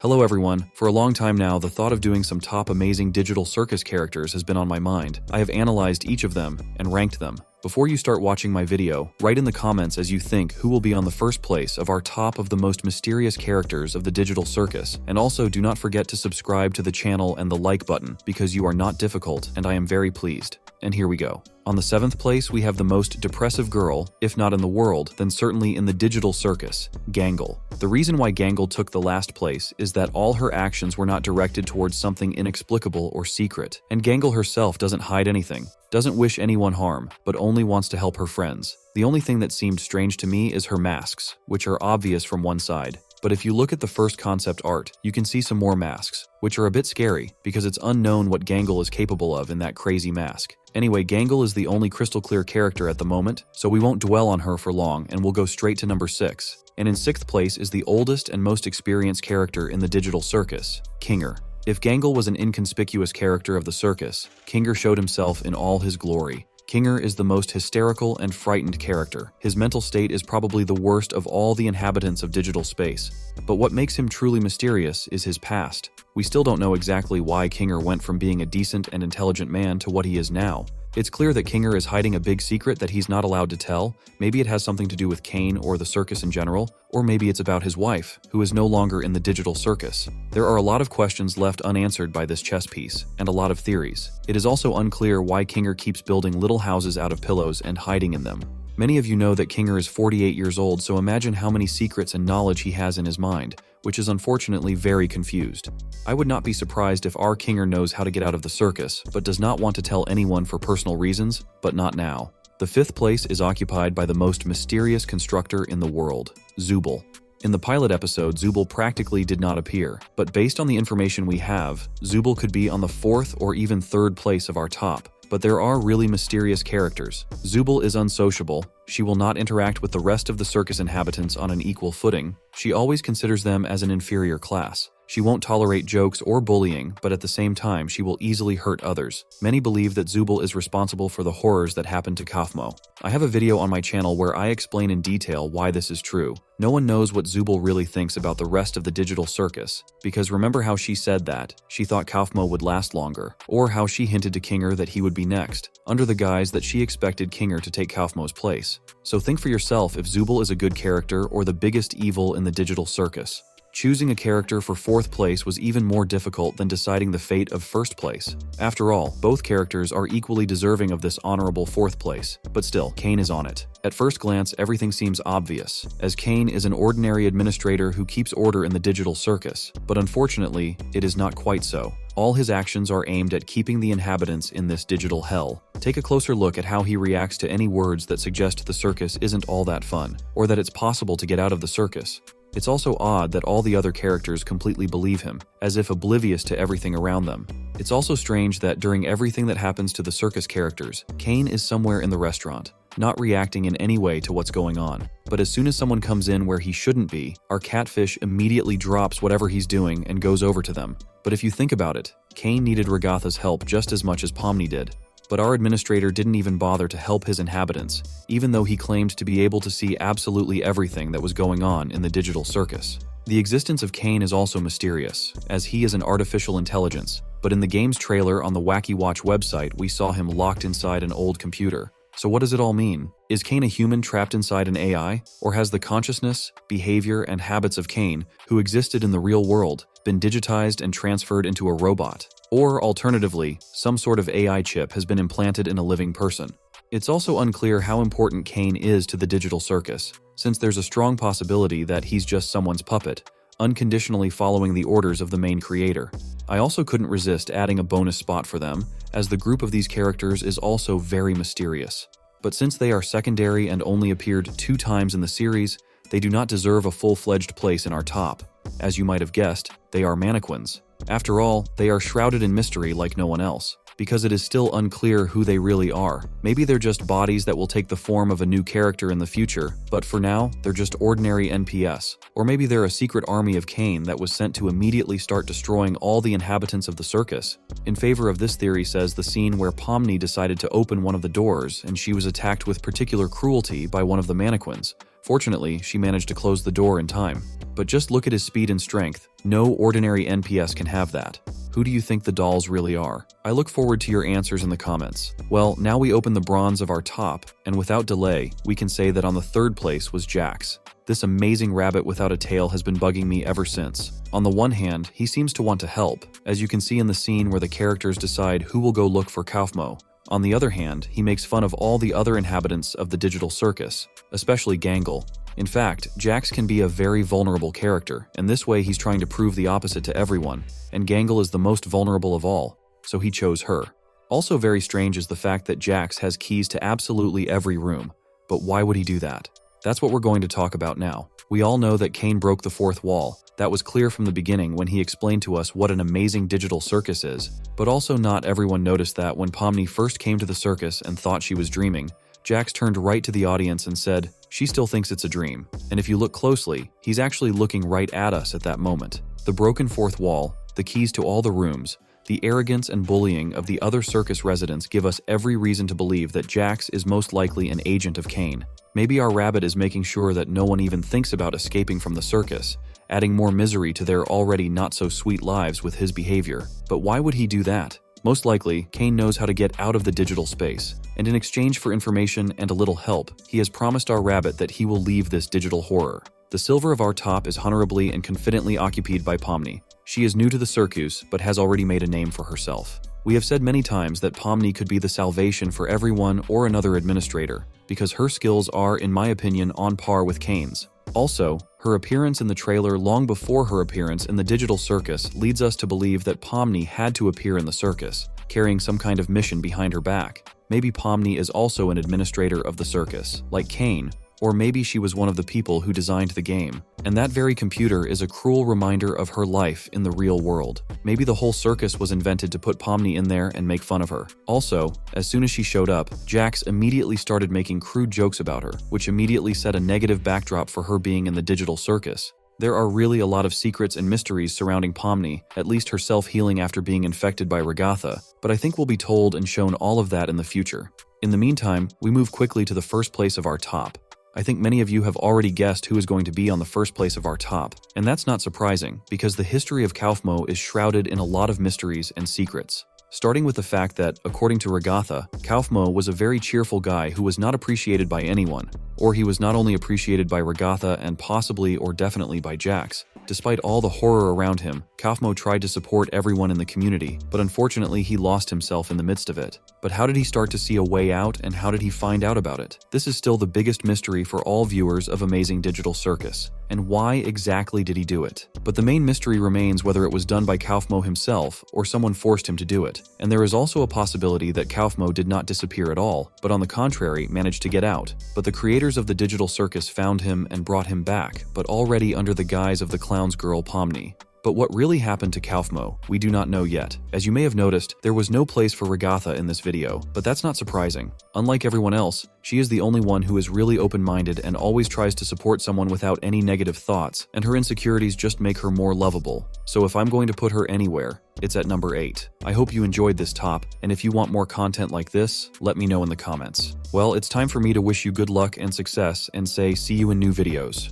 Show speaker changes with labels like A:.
A: Hello everyone. For a long time now, the thought of doing some top amazing digital circus characters has been on my mind. I have analyzed each of them and ranked them. Before you start watching my video, write in the comments as you think who will be on the first place of our top of the most mysterious characters of the digital circus. And also do not forget to subscribe to the channel and the like button because you are not difficult and I am very pleased. And here we go. On the 7th place, we have the most depressive girl, if not in the world, then certainly in the digital circus, Gangle. The reason why Gangle took the last place is that all her actions were not directed towards something inexplicable or secret, and Gangle herself doesn't hide anything, doesn't wish anyone harm, but only wants to help her friends. The only thing that seemed strange to me is her masks, which are obvious from one side. But if you look at the first concept art, you can see some more masks, which are a bit scary because it's unknown what Gangle is capable of in that crazy mask. Anyway, Gangle is the only crystal clear character at the moment, so we won't dwell on her for long and we'll go straight to number 6. And in 6th place is the oldest and most experienced character in the digital circus, Kinger. If Gangle was an inconspicuous character of the circus, Kinger showed himself in all his glory. Kinger is the most hysterical and frightened character. His mental state is probably the worst of all the inhabitants of digital space. But what makes him truly mysterious is his past. We still don't know exactly why Kinger went from being a decent and intelligent man to what he is now. It's clear that Kinger is hiding a big secret that he's not allowed to tell. Maybe it has something to do with Kane or the circus in general, or maybe it's about his wife, who is no longer in the digital circus. There are a lot of questions left unanswered by this chess piece, and a lot of theories. It is also unclear why Kinger keeps building little houses out of pillows and hiding in them. Many of you know that Kinger is 48 years old, so imagine how many secrets and knowledge he has in his mind, which is unfortunately very confused. I would not be surprised if our Kinger knows how to get out of the circus, but does not want to tell anyone for personal reasons, but not now. The 5th place is occupied by the most mysterious constructor in the world, Zooble. In the pilot episode, Zooble practically did not appear, but based on the information we have, Zooble could be on the 4th or even 3rd place of our top. But there are really mysterious characters. Zooble is unsociable. She will not interact with the rest of the circus inhabitants on an equal footing. She always considers them as an inferior class. She won't tolerate jokes or bullying, but at the same time, she will easily hurt others. Many believe that Zooble is responsible for the horrors that happened to Kaufmo. I have a video on my channel where I explain in detail why this is true. No one knows what Zooble really thinks about the rest of the digital circus, because remember how she said that she thought Kaufmo would last longer, or how she hinted to Kinger that he would be next, under the guise that she expected Kinger to take Kaufmo's place. So think for yourself if Zooble is a good character or the biggest evil in the digital circus. Choosing a character for 4th place was even more difficult than deciding the fate of 1st place. After all, both characters are equally deserving of this honorable 4th place, but still, Kane is on it. At first glance, everything seems obvious, as Kane is an ordinary administrator who keeps order in the digital circus, but unfortunately, it is not quite so. All his actions are aimed at keeping the inhabitants in this digital hell. Take a closer look at how he reacts to any words that suggest the circus isn't all that fun, or that it's possible to get out of the circus. It's also odd that all the other characters completely believe him, as if oblivious to everything around them. It's also strange that during everything that happens to the circus characters, Kane is somewhere in the restaurant, not reacting in any way to what's going on. But as soon as someone comes in where he shouldn't be, our catfish immediately drops whatever he's doing and goes over to them. But if you think about it, Kane needed Regatha's help just as much as Pomni did. But our administrator didn't even bother to help his inhabitants, even though he claimed to be able to see absolutely everything that was going on in the digital circus. The existence of Kane is also mysterious, as he is an artificial intelligence, but in the game's trailer on the Wacky Watch website, we saw him locked inside an old computer. So what does it all mean? Is Kane a human trapped inside an AI? Or has the consciousness, behavior, and habits of Kane, who existed in the real world, been digitized and transferred into a robot? Or, alternatively, some sort of AI chip has been implanted in a living person. It's also unclear how important Kane is to the digital circus, since there's a strong possibility that he's just someone's puppet, unconditionally following the orders of the main creator. I also couldn't resist adding a bonus spot for them, as the group of these characters is also very mysterious. But since they are secondary and only appeared 2 times in the series, they do not deserve a full-fledged place in our top. As you might have guessed, they are mannequins. After all, they are shrouded in mystery like no one else. because it is still unclear who they really are. Maybe they're just bodies that will take the form of a new character in the future, but for now, they're just ordinary NPS. Or maybe they're a secret army of Cain that was sent to immediately start destroying all the inhabitants of the circus. In favor of this theory says the scene where Pomni decided to open one of the doors and she was attacked with particular cruelty by one of the mannequins. Fortunately, she managed to close the door in time. But just look at his speed and strength. No ordinary NPS can have that. Who do you think the dolls really are? I look forward to your answers in the comments. Well, now we open the bronze of our top, and without delay, we can say that on the third place was Jax. This amazing rabbit without a tail has been bugging me ever since. On the one hand, he seems to want to help, as you can see in the scene where the characters decide who will go look for Kaufmo. On the other hand, he makes fun of all the other inhabitants of the digital circus, especially Gangle. In fact, Jax can be a very vulnerable character, and this way he's trying to prove the opposite to everyone, and Gangle is the most vulnerable of all, so he chose her. Also very strange is the fact that Jax has keys to absolutely every room, but why would he do that? That's what we're going to talk about now. We all know that Cain broke the fourth wall. That was clear from the beginning when he explained to us what an amazing digital circus is, but also not everyone noticed that when Pomni first came to the circus and thought she was dreaming, Jax turned right to the audience and said, "She still thinks it's a dream." And if you look closely, he's actually looking right at us at that moment. The broken fourth wall, the keys to all the rooms, the arrogance and bullying of the other circus residents give us every reason to believe that Jax is most likely an agent of Cain. Maybe our rabbit is making sure that no one even thinks about escaping from the circus, adding more misery to their already not-so-sweet lives with his behavior. But why would he do that? Most likely, Cain knows how to get out of the digital space, and in exchange for information and a little help, he has promised our rabbit that he will leave this digital horror. The silver of our top is honorably and confidently occupied by Pomni. She is new to the Circus, but has already made a name for herself. We have said many times that Pomni could be the salvation for everyone or another administrator, because her skills are, in my opinion, on par with Cain's. Also, her appearance in the trailer long before her appearance in the digital circus leads us to believe that Pomni had to appear in the circus, carrying some kind of mission behind her back. Maybe Pomni is also an administrator of the circus, like Cain, or maybe she was one of the people who designed the game. And that very computer is a cruel reminder of her life in the real world. Maybe the whole circus was invented to put Pomni in there and make fun of her. Also, as soon as she showed up, Jax immediately started making crude jokes about her, which immediately set a negative backdrop for her being in the digital circus. There are really a lot of secrets and mysteries surrounding Pomni, at least her self-healing after being infected by Regatha, but I think we'll be told and shown all of that in the future. In the meantime, we move quickly to the first place of our top. I think many of you have already guessed who is going to be on the first place of our top, and that's not surprising, because the history of Kaufmo is shrouded in a lot of mysteries and secrets. Starting with the fact that, according to Regatha, Kaufmo was a very cheerful guy who was not appreciated by anyone, or he was not only appreciated by Regatha and possibly or definitely by Jax. Despite all the horror around him, Kaufmo tried to support everyone in the community, but unfortunately he lost himself in the midst of it. But how did he start to see a way out, and how did he find out about it? This is still the biggest mystery for all viewers of Amazing Digital Circus. And why exactly did he do it? But the main mystery remains whether it was done by Kaufmo himself or someone forced him to do it. And there is also a possibility that Kaufmo did not disappear at all, but on the contrary managed to get out. But the creators of the digital circus found him and brought him back, but already under the guise of the clown's girl Pomni. But what really happened to Kaufmo, we do not know yet. As you may have noticed, there was no place for Regatha in this video, but that's not surprising. Unlike everyone else, she is the only one who is really open-minded and always tries to support someone without any negative thoughts, and her insecurities just make her more lovable. So if I'm going to put her anywhere, it's at number 8. I hope you enjoyed this top, and if you want more content like this, let me know in the comments. Well, it's time for me to wish you good luck and success and say see you in new videos.